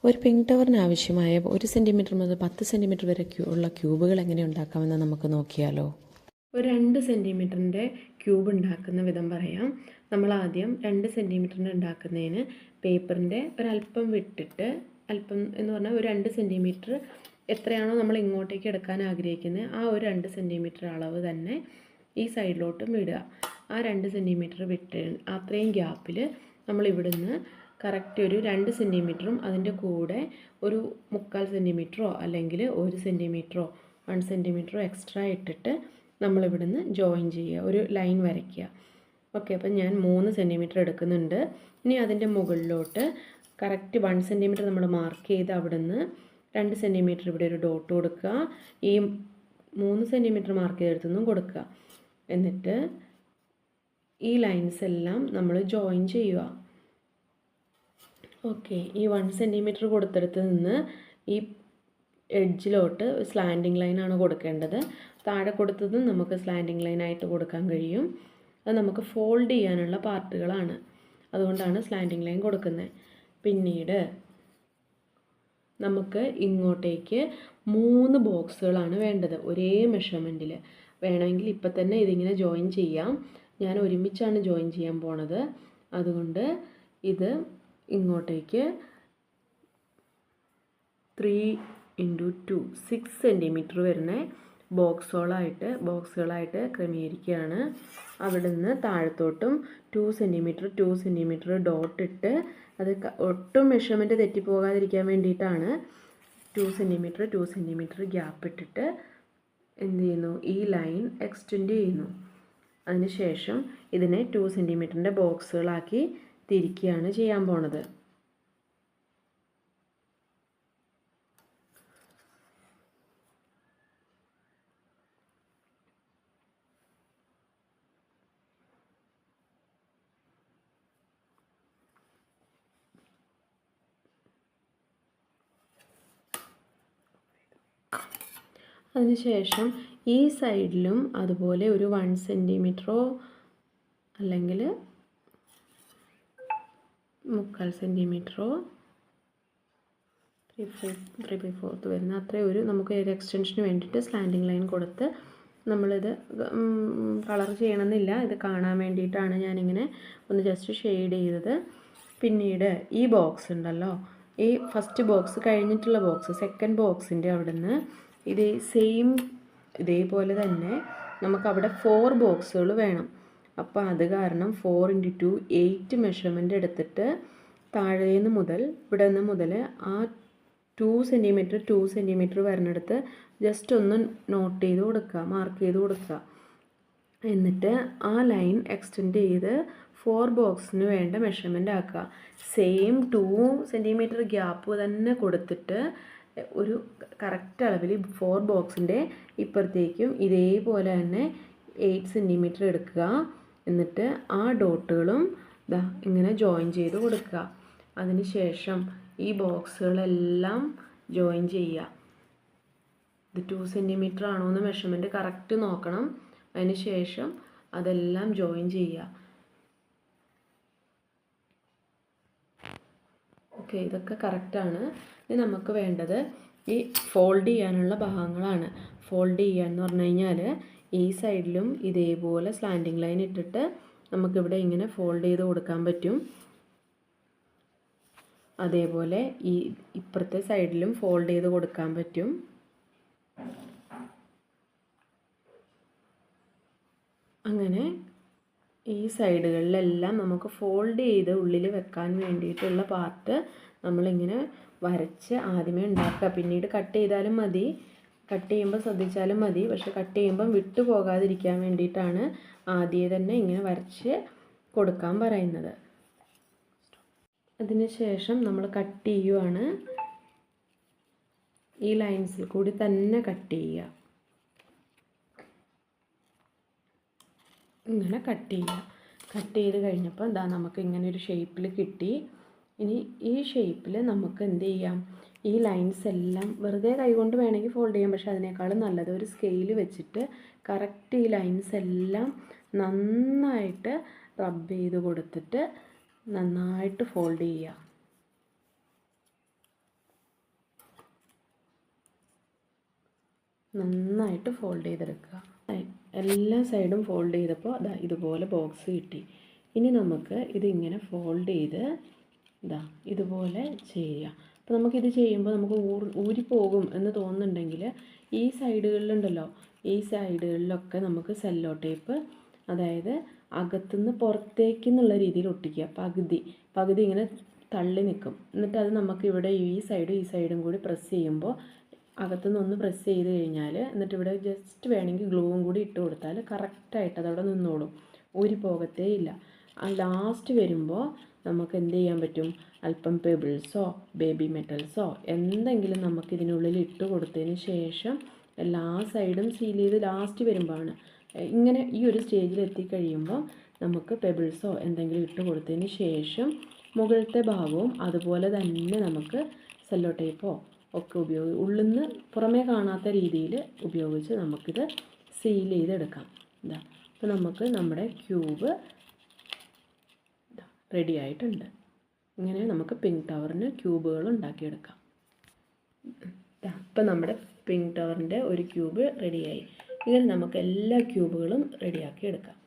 ഒരു പിങ്ക് ടവറിന് ആവശ്യമായ 1 സെൻറ്റിമീറ്റർ മുതൽ 10 സെൻറ്റിമീറ്റർ വരെ ഉള്ള ക്യൂബുകൾ എങ്ങനെ ഉണ്ടാക്കാമെന്ന് നമുക്ക് നോക്കിയാലോ. ഒരു 2 സെൻറ്റിമീറ്ററിൻ്റെ ക്യൂബ് ഉണ്ടാക്കുന്ന വിധം പറയാം. നമ്മൾ ആദ്യം 2 സെൻറ്റിമീറ്ററിൻ്റെ ഉണ്ടാക്കുന്നതിന് പേപ്പറിൻ്റെ ഒരല്പം വിട്ടിട്ട്, അല്പം എന്ന് പറഞ്ഞാൽ ഒരു 2 സെൻറ്റിമീറ്റർ എത്രയാണോ നമ്മൾ ഇങ്ങോട്ടേക്ക് എടുക്കാൻ ആഗ്രഹിക്കുന്നത് ആ ഒരു 2 സെൻറ്റിമീറ്റർ അളവ് തന്നെ ഈ സൈഡിലോട്ടും വിടുക. ആ 2 സെൻറ്റിമീറ്റർ വിട്ട് അത്രയും ഗ്യാപ്പിൽ നമ്മൾ ഇവിടുന്ന് കറക്റ്റ് ഒരു 2 സെൻറ്റിമീറ്ററും അതിൻ്റെ കൂടെ ഒരു 3/4 സെൻറ്റിമീറ്ററോ അല്ലെങ്കിൽ 1 സെൻറ്റിമീറ്ററോ 1 സെൻറ്റിമീറ്ററോ എക്സ്ട്രാ ഇട്ടിട്ട് നമ്മളിവിടുന്ന് ജോയിൻ ചെയ്യുക, ഒരു ലൈൻ വരയ്ക്കുക. ഓക്കെ, അപ്പം ഞാൻ 3 സെൻറ്റിമീറ്റർ എടുക്കുന്നുണ്ട്. ഇനി അതിൻ്റെ മുകളിലോട്ട് കറക്റ്റ് 1 സെൻറ്റിമീറ്റർ നമ്മൾ മാർക്ക് ചെയ്ത് അവിടുന്ന് 2 സെൻറ്റിമീറ്റർ ഇവിടെ ഒരു ഡോട്ട് കൊടുക്കുക. ഈ 3 സെൻറ്റിമീറ്റർ മാർക്ക് ചെയ്തെടുത്തുനിന്നും കൊടുക്കുക. എന്നിട്ട് ഈ ലൈൻസ് എല്ലാം നമ്മൾ ജോയിൻ ചെയ്യുക. ഓക്കെ, ഈ 1 സെൻറ്റിമീറ്റർ കൊടുത്തെടുത്ത് നിന്ന് ഈ എഡ്ജിലോട്ട് സ്ലാൻഡിങ് ലൈനാണ് കൊടുക്കേണ്ടത്. താഴെ കൊടുത്തതും നമുക്ക് സ്ലാൻഡിങ് ലൈനായിട്ട് കൊടുക്കാൻ കഴിയും. അത് നമുക്ക് ഫോൾഡ് ചെയ്യാനുള്ള പാർട്ടുകളാണ്, അതുകൊണ്ടാണ് സ്ലാൻഡിങ് ലൈൻ കൊടുക്കുന്നത്. പിന്നീട് നമുക്ക് ഇങ്ങോട്ടേക്ക് 3 ബോക്സുകളാണ് വേണ്ടത് ഒരേ മെഷർമെൻറ്റിൽ. വേണമെങ്കിൽ ഇപ്പം തന്നെ ഇതിങ്ങനെ ജോയിൻ ചെയ്യാം. ഞാൻ ഒരുമിച്ചാണ് ജോയിൻ ചെയ്യാൻ പോണത്. അതുകൊണ്ട് ഇത് ഇങ്ങോട്ടേക്ക് 3 × 2 6 സെൻറ്റിമീറ്റർ വരുന്ന ബോക്സുകളായിട്ട് ക്രമീകരിക്കുകയാണ്. അവിടെ നിന്ന് താഴത്തോട്ടും 2 സെൻറ്റിമീറ്റർ ഡോട്ട് ഇട്ട്, അത് ഒട്ടും മെഷർമെൻറ്റ് തെറ്റിപ്പോകാതിരിക്കാൻ വേണ്ടിയിട്ടാണ് 2 സെൻറ്റിമീറ്റർ ഗ്യാപ്പ് ഇട്ടിട്ട് എന്ത് ചെയ്യുന്നു, ഈ ലൈൻ എക്സ്റ്റെൻഡ് ചെയ്യുന്നു. അതിനുശേഷം ഇതിനെ 2 സെൻറ്റിമീറ്ററിൻ്റെ ബോക്സുകളാക്കി തിരിക്കുകയാണ് ചെയ്യാൻ പോണത്. അതിനുശേഷം ഈ സൈഡിലും അതുപോലെ ഒരു 1 സെൻറ്റിമീറ്ററോ അല്ലെങ്കിൽ 3/4 സെൻറ്റിമീറ്ററോ 3/4 വരുന്ന അത്രയും ഒരു നമുക്ക് ഒരു എക്സ്റ്റൻഷന് വേണ്ടിയിട്ട് സ്ലാൻഡിങ് ലൈൻ കൊടുത്ത്, നമ്മളിത് കളർ ചെയ്യണമെന്നില്ല, ഇത് കാണാൻ വേണ്ടിയിട്ടാണ് ഞാനിങ്ങനെ ഒന്ന് ജസ്റ്റ് ഷെയ്ഡ് ചെയ്തത്. പിന്നീട് ഈ ബോക്സ് ഉണ്ടല്ലോ, ഈ ഫസ്റ്റ് ബോക്സ് കഴിഞ്ഞിട്ടുള്ള ബോക്സ്, സെക്കൻഡ് ബോക്സിൻ്റെ അവിടുന്ന് ഇതേപോലെ തന്നെ നമുക്കവിടെ 4 ബോക്സുകൾ വേണം. അപ്പോൾ അത് കാരണം 4 × 2 8 മെഷർമെൻ്റ് എടുത്തിട്ട് താഴേന്ന് മുതൽ ഇവിടെ നിന്ന് മുതൽ ആ 2 സെൻറ്റിമീറ്റർ വരുന്നിടത്ത് ജസ്റ്റ് ഒന്ന് നോട്ട് ചെയ്ത് കൊടുക്കുക, മാർക്ക് ചെയ്ത് കൊടുക്കുക. എന്നിട്ട് ആ ലൈൻ എക്സ്റ്റെൻഡ് ചെയ്ത് 4 ബോക്സിന് വേണ്ട മെഷർമെൻ്റ് ആക്കുക. സെയിം 2 സെൻറ്റിമീറ്റർ ഗ്യാപ്പ് തന്നെ കൊടുത്തിട്ട് ഒരു കറക്റ്റ് അളവിൽ 4 ബോക്സിൻ്റെ ഇപ്പുറത്തേക്കും ഇതേപോലെ തന്നെ 8 സെൻറ്റിമീറ്റർ എടുക്കുക. എന്നിട്ട് ആ ഡോട്ടുകളും ഇങ്ങനെ ജോയിൻ ചെയ്ത് കൊടുക്കുക. അതിനുശേഷം ഈ ബോക്സുകളെല്ലാം ജോയിൻ ചെയ്യുക. ഇത് 2 സെൻറ്റിമീറ്റർ ആണോ എന്ന് മെഷർമെൻറ്റ് കറക്റ്റ് നോക്കണം. അതിനുശേഷം അതെല്ലാം ജോയിൻ ചെയ്യുക. ഓക്കെ, ഇതൊക്കെ കറക്റ്റാണ്. ഇനി നമുക്ക് വേണ്ടത് ഈ ഫോൾഡ് ചെയ്യാനുള്ള ഭാഗങ്ങളാണ്. ഫോൾഡ് ചെയ്യാന്ന് പറഞ്ഞു കഴിഞ്ഞാൽ ഈ സൈഡിലും ഇതേപോലെ സ്ലാൻഡിങ് ലൈൻ ഇട്ടിട്ട് നമുക്കിവിടെ ഇങ്ങനെ ഫോൾഡ് ചെയ്ത് കൊടുക്കാൻ പറ്റും. അതേപോലെ ഈ ഇപ്പുറത്തെ സൈഡിലും ഫോൾഡ് ചെയ്ത് കൊടുക്കാൻ പറ്റും. അങ്ങനെ ഈ സൈഡുകളിലെല്ലാം നമുക്ക് ഫോൾഡ് ചെയ്ത് ഉള്ളിൽ വെക്കാൻ വേണ്ടിയിട്ടുള്ള പാർട്ട് നമ്മളിങ്ങനെ വരച്ച് ആദ്യമേ ഉണ്ടാക്കുക. പിന്നീട് കട്ട് ചെയ്താലും മതി, കട്ട് ചെയ്യുമ്പോൾ ശ്രദ്ധിച്ചാലും മതി. പക്ഷെ കട്ട് ചെയ്യുമ്പം വിട്ടു പോകാതിരിക്കാൻ വേണ്ടിയിട്ടാണ് ആദ്യമേ തന്നെ ഇങ്ങനെ വരച്ച് കൊടുക്കാൻ പറയുന്നത്. അതിനുശേഷം നമ്മൾ കട്ട് ചെയ്യുവാണ്. ഈ ലൈൻസിൽ കൂടി തന്നെ കട്ട് ചെയ്യുക. ഇങ്ങനെ കട്ട് ചെയ്യുക. കട്ട് ചെയ്ത് കഴിഞ്ഞപ്പോൾ നമുക്ക് ഇങ്ങനെ ഒരു ഷേപ്പിൽ കിട്ടി. ഇനി ഈ ഷേപ്പിൽ നമുക്ക് എന്ത് ചെയ്യാം, ഈ ലൈൻസ് എല്ലാം വെറുതെ കൈകൊണ്ട് വേണമെങ്കിൽ ഫോൾഡ് ചെയ്യാം. പക്ഷേ അതിനേക്കാളും നല്ലത് ഒരു സ്കെയിൽ വെച്ചിട്ട് കറക്റ്റ് ഈ ലൈൻസ് എല്ലാം നന്നായിട്ട് റബ്ബ് ചെയ്ത് കൊടുത്തിട്ട് നന്നായിട്ട് ഫോൾഡ് ചെയ്യുക. നന്നായിട്ട് ഫോൾഡ് ചെയ്തെടുക്കുക. എല്ലാ സൈഡും ഫോൾഡ് ചെയ്തപ്പോൾ അതാ ഇതുപോലെ ബോക്സ് കിട്ടി. ഇനി നമുക്ക് ഇതിങ്ങനെ ഫോൾഡ് ചെയ്ത് ഇതാ ഇതുപോലെ ചെയ്യുക. അപ്പോൾ നമുക്കിത് ചെയ്യുമ്പോൾ നമുക്ക് ഊരിപ്പോകും എന്ന് തോന്നുന്നുണ്ടെങ്കിൽ ഈ സൈഡുകളിലുണ്ടല്ലോ, ഈ സൈഡുകളിലൊക്കെ നമുക്ക് സെല്ലോ ടേപ്പ്, അതായത് അകത്തുനിന്ന് പുറത്തേക്ക് എന്നുള്ള രീതിയിൽ ഒട്ടിക്കുക. പകുതി ഇങ്ങനെ തള്ളി നിൽക്കും. എന്നിട്ട് അത് നമുക്ക് ഇവിടെ ഈ സൈഡും കൂടി പ്രസ് ചെയ്യുമ്പോൾ അകത്തുനിന്ന് ഒന്ന് പ്രസ് ചെയ്ത് കഴിഞ്ഞാൽ, എന്നിട്ട് ഇവിടെ ജസ്റ്റ് വേണമെങ്കിൽ ഗ്ലൂവും കൂടി ഇട്ട് കൊടുത്താൽ കറക്റ്റായിട്ട് അതവിടെ നിന്നോളും, ഊരി പോകത്തേ ഇല്ല. ആ ലാസ്റ്റ് വരുമ്പോൾ നമുക്ക് എന്ത് ചെയ്യാൻ പറ്റും, അല്പം പെബിൾസോ ബേബി മെറ്റൽസോ എന്തെങ്കിലും നമുക്ക് ഇതിനുള്ളിൽ ഇട്ട് കൊടുത്തതിന് ശേഷം എല്ലാ സൈഡും സീൽ ചെയ്ത് ലാസ്റ്റ് വരുമ്പോഴാണ് ഇങ്ങനെ ഈ ഒരു സ്റ്റേജിൽ എത്തിക്കഴിയുമ്പോൾ നമുക്ക് പെബിൾസോ എന്തെങ്കിലും ഇട്ട് കൊടുത്തതിന് ശേഷം മുകളിലത്തെ ഭാഗവും അതുപോലെ തന്നെ നമുക്ക് സെല്ലോ ടേപ്പോ ഒക്കെ ഉള്ളിൽ നിന്ന് പുറമേ കാണാത്ത രീതിയിൽ ഉപയോഗിച്ച് നമുക്കിത് സീൽ ചെയ്തെടുക്കാം. ഇതാ അപ്പോൾ നമുക്ക് നമ്മുടെ ക്യൂബ് റെഡി ആയിട്ടുണ്ട്. ഇങ്ങനെ നമുക്ക് പിങ്ക് ടവറിന് ക്യൂബുകൾ ഉണ്ടാക്കിയെടുക്കാം. ഇപ്പം നമ്മുടെ പിങ്ക് ടവറിൻ്റെ ഒരു ക്യൂബ് റെഡിയായി. ഇങ്ങനെ നമുക്ക് എല്ലാ ക്യൂബുകളും റെഡിയാക്കി എടുക്കാം.